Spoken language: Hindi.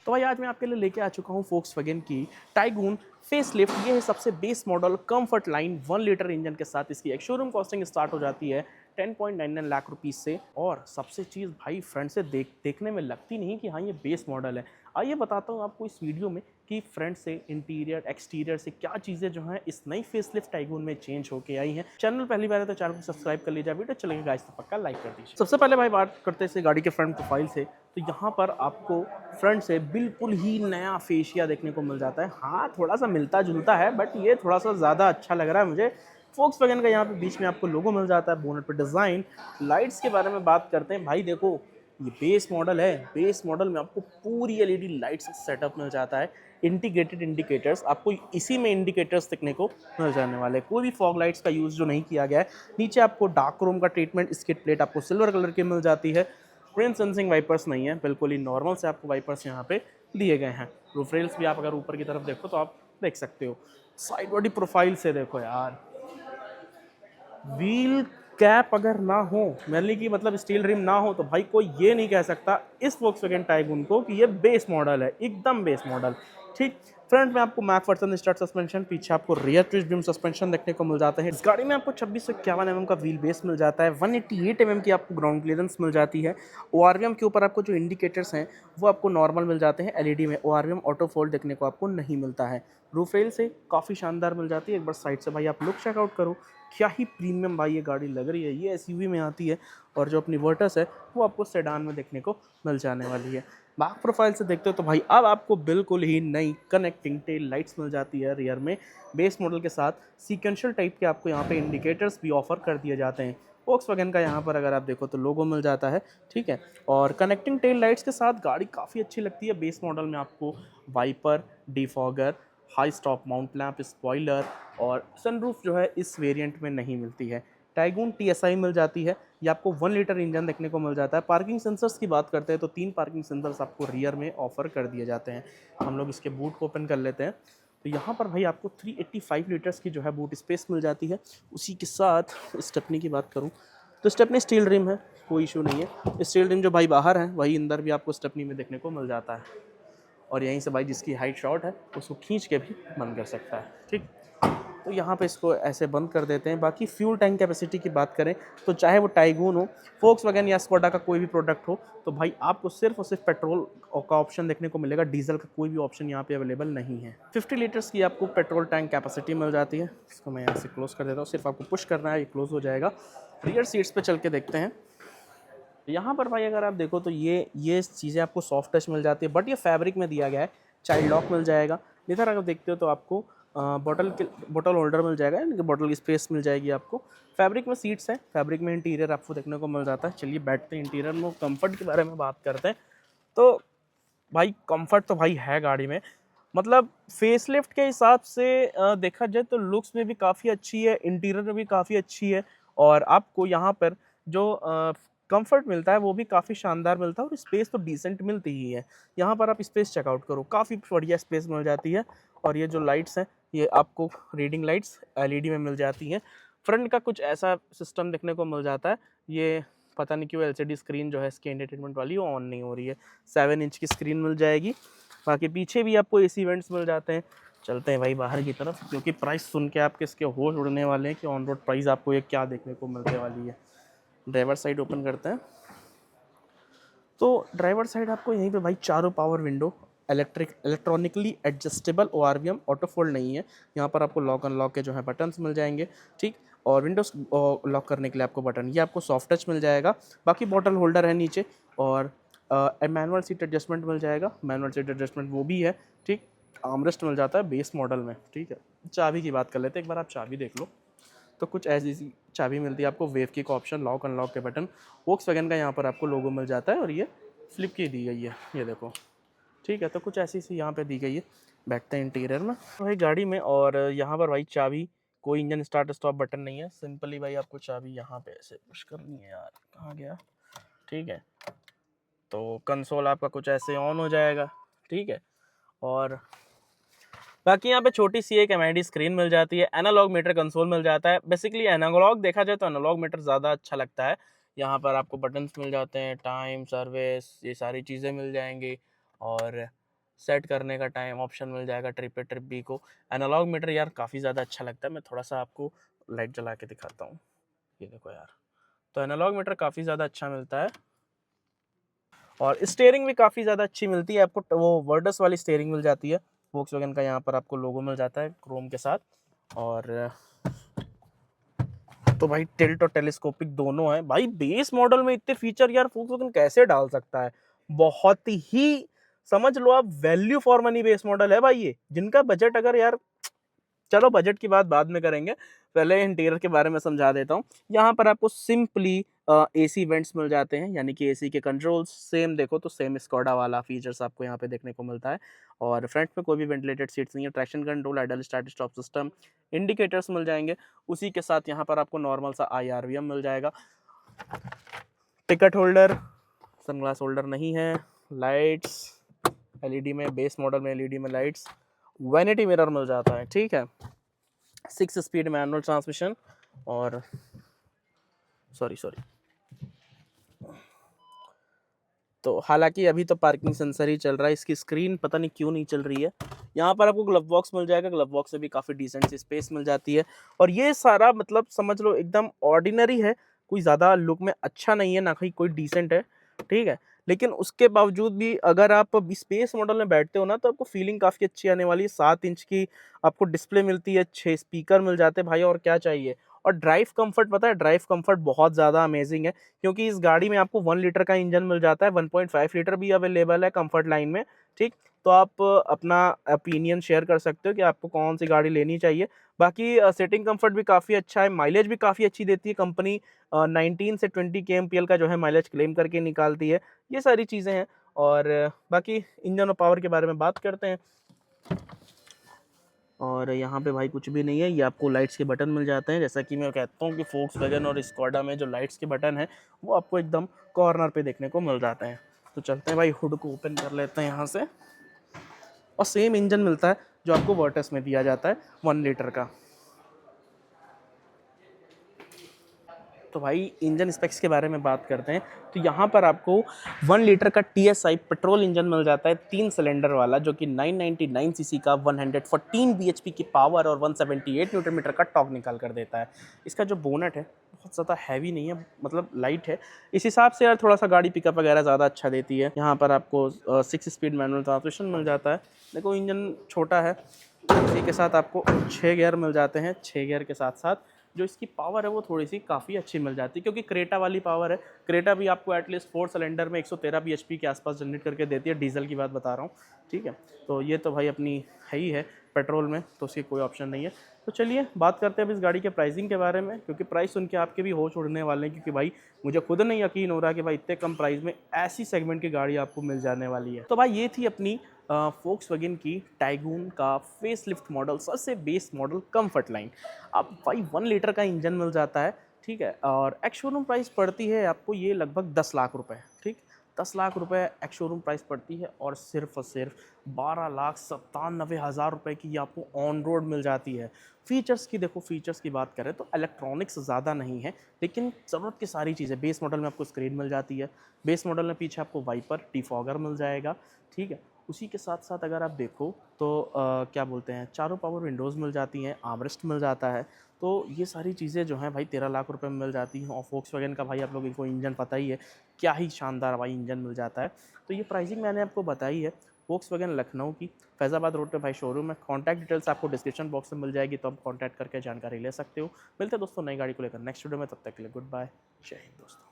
तो भाई आज मैं आपके लिए लेके आ चुका हूँ Volkswagen की टाइगून फेसलिफ्ट। ये है सबसे base model comfort line 1 litre engine के साथ। इसकी एक शोरूम कॉस्टिंग स्टार्ट हो जाती है 10.99 लाख रुपीस से। और सबसे चीज़ भाई फ्रंट से देखने में लगती नहीं कि हाँ ये बेस मॉडल है। आइए बताता हूँ आपको इस वीडियो में कि फ्रंट से इंटीरियर एक्सटीरियर से क्या चीज़ें जो हैं इस नई फेसलिफ्ट टाइगून में चेंज होके आई हैं। चैनल पहली बार है तो चैनल को सब्सक्राइब कर लीजिए, वीडियो चलेगा गाइस तो पक्का लाइक कर दीजिए। सबसे पहले भाई बात करते हैं गाड़ी के फ्रंट प्रोफाइल से, तो यहाँ पर आपको फ्रंट से बिल्कुल ही नया फेशिया देखने को मिल जाता है। हाँ थोड़ा सा मिलता जुलता है बट ये थोड़ा सा ज़्यादा अच्छा लग रहा है मुझे। Volkswagen का यहाँ पे बीच में आपको लोगो मिल जाता है, बोनट पे डिज़ाइन। लाइट्स के बारे में बात करते हैं भाई, देखो ये बेस मॉडल है, बेस मॉडल में आपको पूरी एलईडी लाइट्स सेटअप मिल जाता है। इंटीग्रेटेड इंडिकेटर्स आपको इसी में इंडिकेटर्स देखने को मिल जाने वाले हैं, कोई भी फॉग लाइट्स का यूज़ जो नहीं किया गया है। नीचे आपको डार्क क्रोम का ट्रीटमेंट, स्किड प्लेट आपको सिल्वर कलर की मिल जाती है। रेन सेंसिंग वाइपर्स नहीं है, बिल्कुल ही नॉर्मल से आपको वाइपर्स यहाँ पे दिए गए हैं। रूफ रेल्स भी आप अगर ऊपर की तरफ देखो तो आप देख सकते हो। साइड बॉडी प्रोफाइल से देखो यार, व्हील कैप अगर ना हो, मैंने कि मतलब स्टील रिम ना हो, तो भाई कोई ये नहीं कह सकता इस Volkswagen टाइगून को कि ये बेस मॉडल है, एकदम बेस मॉडल। ठीक, फ्रंट में आपको मैकफर्सन स्टार्ट सस्पेंशन, पीछे आपको रियर ट्विस्ट बीम सस्पेंशन देखने को मिल जाता है। इस गाड़ी में आपको 2651 mm का व्हील बेस मिल जाता है, 188 mm की आपको ग्राउंड क्लियरेंस मिल जाती है। ओआरवीएम के ऊपर आपको जो इंडिकेटर्स हैं वो आपको नॉर्मल मिल जाते हैं, एलईडी में ओआरवीएम ऑटो फोल्ड देखने को आपको नहीं मिलता है। रूफ रेल से काफ़ी शानदार मिल जाती है। एक बार साइड से भाई आप लुक चेकआउट करो, क्या ही प्रीमियम भाई ये गाड़ी लग रही है। ये एसयूवी में आती है और जो अपनी वर्टस है वो आपको सेडान में देखने को मिल जाने वाली है। बैक प्रोफाइल से देखते हो तो भाई अब आपको बिल्कुल ही नई कनेक्टिंग टेल लाइट्स मिल जाती है रियर में। बेस मॉडल के साथ सीक्वेंशियल टाइप के आपको यहाँ पे इंडिकेटर्स भी ऑफर कर दिए जाते हैं। Volkswagen का यहाँ पर अगर आप देखो तो लोगो मिल जाता है, ठीक है। और कनेक्टिंग टेल लाइट्स के साथ गाड़ी काफ़ी अच्छी लगती है। बेस मॉडल में आपको wiper, defogger, high stop mount lamp, spoiler और सनरूफ जो है इस वेरिएंट में नहीं मिलती है। टाइगून टीएसआई मिल जाती है, ये आपको 1 लीटर इंजन देखने को मिल जाता है। पार्किंग सेंसर्स की बात करते हैं तो 3 पार्किंग सेंसर्स आपको रियर में ऑफर कर दिए जाते हैं। हम लोग इसके बूट को ओपन कर लेते हैं तो यहाँ पर भाई आपको 385 लीटर्स की जो है बूट स्पेस मिल जाती है। उसी के साथ स्टेपनी की बात करूँ तो स्टेपनी स्टील रिम है, कोई इशू नहीं है। स्टील रिम जो भाई बाहर है वही अंदर भी आपको स्टेपनी में देखने को मिल जाता है। और यहीं से भाई जिसकी हाइट शॉर्ट है उसको खींच के भी बंद कर सकता है, ठीक। तो यहाँ पे इसको ऐसे बंद कर देते हैं। बाकी फ्यूल टैंक कैपेसिटी की बात करें तो चाहे वो टाइगून हो, Volkswagen या स्कोडा का कोई भी प्रोडक्ट हो, तो भाई आपको सिर्फ और सिर्फ पेट्रोल का ऑप्शन देखने को मिलेगा, डीजल का कोई भी ऑप्शन यहाँ पे अवेलेबल नहीं है। 50 लीटर्स की आपको पेट्रोल टैंक कैपेसिटी मिल जाती है। इसको मैं यहाँ से क्लोज कर देता हूँ, सिर्फ आपको पुश करना है, ये क्लोज हो जाएगा। रियर सीट्स पे चल के देखते हैं। यहाँ पर भाई अगर आप देखो तो ये चीज़ें आपको सॉफ्ट टच मिल जाती है, बट ये फैब्रिक में दिया गया है। चाइल्ड लॉक मिल जाएगा। इधर अगर देखते हो तो आपको बॉटल होल्डर मिल जाएगा, यानी कि बॉटल की स्पेस मिल जाएगी आपको। फैब्रिक में सीट्स है, फैब्रिक में इंटीरियर आपको देखने को मिल जाता है। चलिए बैठते हैं इंटीरियर में, कंफर्ट के बारे में बात करते हैं। तो भाई कंफर्ट तो भाई है गाड़ी में, मतलब फेसलिफ्ट के हिसाब से देखा जाए तो लुक्स में भी काफ़ी अच्छी है, इंटीरियर में भी काफ़ी अच्छी है। और आपको यहाँ पर जो कंफर्ट मिलता है वो भी काफ़ी शानदार मिलता है, और स्पेस तो डिसेंट मिलती ही है। यहाँ पर आप स्पेस चेकआउट करो, काफ़ी बढ़िया स्पेस मिल जाती है। और ये जो लाइट्स हैं ये आपको रीडिंग लाइट्स एलईडी में मिल जाती हैं। फ्रंट का कुछ ऐसा सिस्टम देखने को मिल जाता है, ये पता नहीं क्यों एलसीडी स्क्रीन जो है इसकी एंटरटेनमेंट वाली वो ऑन नहीं हो रही है। 7 इंच की स्क्रीन मिल जाएगी। बाकी पीछे भी आपको एसी वेंट्स मिल जाते हैं। चलते हैं भाई बाहर की तरफ, क्योंकि प्राइस सुन के आपके इसके होश उड़ने वाले हैं कि ऑन रोड प्राइस आपको ये क्या देखने को मिलने वाली है। ड्राइवर साइड ओपन करते हैं तो ड्राइवर साइड आपको यहीं पे भाई चारों power window, electronically adjustable, ORVM auto fold नहीं है। यहाँ पर आपको लॉक अनलॉक के जो है बटन्स मिल जाएंगे, ठीक। और विंडोज लॉक करने के लिए आपको बटन, ये आपको सॉफ्ट टच मिल जाएगा। बाकी बॉटल होल्डर है नीचे, और मैनुअल सीट एडजस्टमेंट मिल जाएगा, मैनुअल सीट एडजस्टमेंट वो भी है, ठीक। आर्मरेस्ट मिल जाता है बेस मॉडल में, ठीक है। चाबी की बात कर लेते हैं, एक बार आप चाबी देख लो तो कुछ ऐसी सी चाबी मिलती है आपको। वेव की का ऑप्शन, लॉक अनलॉक के बटन, Volkswagen का यहाँ पर आपको लोगो मिल जाता है। और ये फ्लिप की दी गई है, ये देखो, ठीक है। तो कुछ ऐसी सी यहाँ पे दी गई है। बैठते हैं इंटीरियर में भाई गाड़ी में, और यहाँ पर भाई चाबी, कोई इंजन स्टार्ट स्टॉप बटन नहीं है। सिंपली भाई आपको चाबी यहाँ पे ऐसे पुश करनी है, यार कहाँ गया, ठीक है। तो कंसोल आपका कुछ ऐसे ऑन हो जाएगा, ठीक है। और बाकी यहाँ पे छोटी सी एक एमआईडी स्क्रीन मिल जाती है। एनालॉग मीटर कंसोल मिल जाता है। बेसिकली एनालॉग देखा जाए तो एनालॉग मीटर ज़्यादा अच्छा लगता है। यहाँ पर आपको बटन्स मिल जाते हैं, टाइम, सर्विस, ये सारी चीज़ें मिल जाएंगी। और सेट करने का टाइम ऑप्शन मिल जाएगा, ट्रिप ए ट्रिप बी को। एनालॉग मीटर यार काफ़ी ज़्यादा अच्छा लगता है, मैं थोड़ा सा आपको लाइट जला के दिखाता हूँ, ये देखो यार। तो एनालॉग मीटर काफ़ी ज़्यादा अच्छा मिलता है और स्टीयरिंग भी काफ़ी ज़्यादा अच्छी मिलती है आपको, वो वर्डस वाली स्टीयरिंग मिल जाती है वोक्सवैगन का, यहाँ पर आपको लोगो मिल जाता है क्रोम के साथ। और तो भाई टिल्ट और टेलीस्कोपिक दोनों है भाई। बेस मॉडल में इतने फीचर यार वोक्सवैगन कैसे डाल सकता है, बहुत ही समझ लो आप value for money base model है भाई ये। जिनका बजट अगर यार, चलो बजट की बात बाद में करेंगे, पहले इंटीरियर के बारे में समझा देता हूँ। यहाँ पर आपको सिंपली एसी वेंट्स मिल जाते हैं, यानी कि एसी के कंट्रोल्स सेम देखो तो सेम स्कॉडा वाला फीचर्स आपको यहाँ पे देखने को मिलता है। और फ्रंट में कोई भी वेंटिलेटेड सीट्स नहीं है, traction control, idle start stop system, indicators मिल जाएंगे। उसी के साथ यहाँ पर आपको नॉर्मल सा IRVM मिल जाएगा, टिकट होल्डर, सनग्लास होल्डर नहीं है, लाइट्स LED में, बेस मॉडल में LED में लाइट्स, वैनिटी मिरर मिल जाता है, ठीक है। 6 स्पीड मैनुअल ट्रांसमिशन और सॉरी तो हालांकि अभी तो पार्किंग सेंसर ही चल रहा है, इसकी स्क्रीन पता नहीं क्यों नहीं चल रही है। यहाँ पर आपको ग्लव बॉक्स मिल जाएगा, ग्लव बॉक्स से भी काफ़ी डिसेंट सी स्पेस मिल जाती है। और ये सारा मतलब समझ लो एकदम ऑर्डिनरी है, कोई ज़्यादा लुक में अच्छा नहीं है, ना ही कोई डिसेंट है, ठीक है। लेकिन उसके बावजूद भी अगर आप स्पेस मॉडल में बैठते हो ना तो आपको फीलिंग काफ़ी अच्छी आने वाली है। 7 इंच की आपको डिस्प्ले मिलती है, 6 स्पीकर मिल जाते हैं भाई, और क्या चाहिए। और ड्राइव कंफर्ट, पता है ड्राइव कंफर्ट बहुत ज़्यादा अमेजिंग है, क्योंकि इस गाड़ी में आपको 1 लीटर का इंजन मिल जाता है, 1.5 लीटर भी अवेलेबल है कंफर्ट लाइन में, ठीक। तो आप अपना ओपिनियन शेयर कर सकते हो कि आपको कौन सी गाड़ी लेनी चाहिए। बाकी सेटिंग कंफर्ट भी काफ़ी अच्छा है, माइलेज भी काफ़ी अच्छी देती है कंपनी, 19 से 20 kmpl का जो है माइलेज क्लेम करके निकालती है। ये सारी चीज़ें हैं। और बाकी इंजन और पावर के बारे में बात करते हैं। और यहाँ पे भाई कुछ भी नहीं है, ये आपको लाइट्स के बटन मिल जाते हैं। जैसा कि मैं कहता हूँ कि फोक्सवैगन और स्कोडा में जो लाइट्स के बटन है वो आपको एकदम कॉर्नर पे देखने को मिल जाते हैं। तो चलते हैं भाई, हुड को ओपन कर लेते हैं यहाँ से। और सेम इंजन मिलता है जो आपको वर्टस में दिया जाता है 1 लीटर का। तो भाई इंजन स्पेक्स के बारे में बात करते हैं, तो यहाँ पर आपको 1 लीटर का TSI पेट्रोल इंजन मिल जाता है, 3 सिलेंडर वाला, जो कि 999 सीसी का 114 bhp की पावर और 178 न्यूटन मीटर का टॉर्क निकाल कर देता है। इसका जो बोनट है बहुत ज़्यादा हैवी नहीं है, मतलब लाइट है, इस हिसाब से यार थोड़ा सा गाड़ी पिकअप वगैरह ज़्यादा अच्छा देती है। यहाँ पर आपको 6 स्पीड मैनुअल ट्रांसमिशन मिल जाता है। देखो इंजन छोटा है, इसी के साथ आपको 6 गियर मिल जाते हैं। 6 गियर के साथ साथ जो इसकी पावर है वो थोड़ी सी काफ़ी अच्छी मिल जाती है, क्योंकि क्रेटा वाली पावर है। क्रेटा भी आपको एटलीस्ट 4 सिलेंडर में 113 bhp के आसपास जनरेट करके देती है, डीजल की बात बता रहा हूँ, ठीक है। तो ये तो भाई अपनी है ही है पेट्रोल में, तो उसकी कोई ऑप्शन नहीं है। तो चलिए बात करते हैं अब इस गाड़ी के प्राइसिंग के बारे में, क्योंकि प्राइस सुन के आपके भी होश उड़ने वाले हैं, क्योंकि भाई मुझे खुद नहीं यकीन हो रहा कि भाई इतने कम प्राइस में ऐसी सेगमेंट की गाड़ी आपको मिल जाने वाली है। तो भाई ये थी अपनी फोक्सवैगन की टाइगून का फेसलिफ्ट मॉडल, सबसे बेस मॉडल कंफर्ट लाइन। अब भाई 1 लीटर का इंजन मिल जाता है, ठीक है। और एक्स शोरूम प्राइस पड़ती है आपको ये लगभग 10 लाख रुपए, ठीक। 10 लाख रुपए एक्स शोरूम प्राइस पड़ती है, और सिर्फ 12,97,000 रुपए की ये आपको ऑन रोड मिल जाती है। फीचर्स की देखो, फीचर्स की बात करें तो इलेक्ट्रॉनिक्स ज़्यादा नहीं है, लेकिन ज़रूरत की सारी चीज़ें। बेस मॉडल में आपको स्क्रीन मिल जाती है, बेस मॉडल में पीछे आपको वाइपर डिफॉगर मिल जाएगा, ठीक है। उसी के साथ साथ अगर आप देखो तो क्या बोलते हैं, चारों पावर विंडोज़ मिल जाती हैं, आर्मरेस्ट मिल जाता है। तो ये सारी चीज़ें जो हैं भाई 13 लाख रुपए में मिल जाती हैं। और फोक्सवैगन का भाई आप लोगों को इंजन पता ही है, क्या ही शानदार भाई इंजन मिल जाता है। तो ये प्राइसिंग मैंने आपको बताई है फोक्सवैगन लखनऊ की, फैज़ाबाद रोड पे भाई शोरूम है। कॉन्टैक्ट डिटेल्स आपको डिस्क्रिप्शन बॉक्स में मिल जाएगी, तो आप कॉन्टैक्ट करके जानकारी ले सकते हो। मिलते हैं दोस्तों नई गाड़ी को लेकर नेक्स्ट वीडियो में, तब तक के लिए गुड बाय, जय हिंद दोस्तों।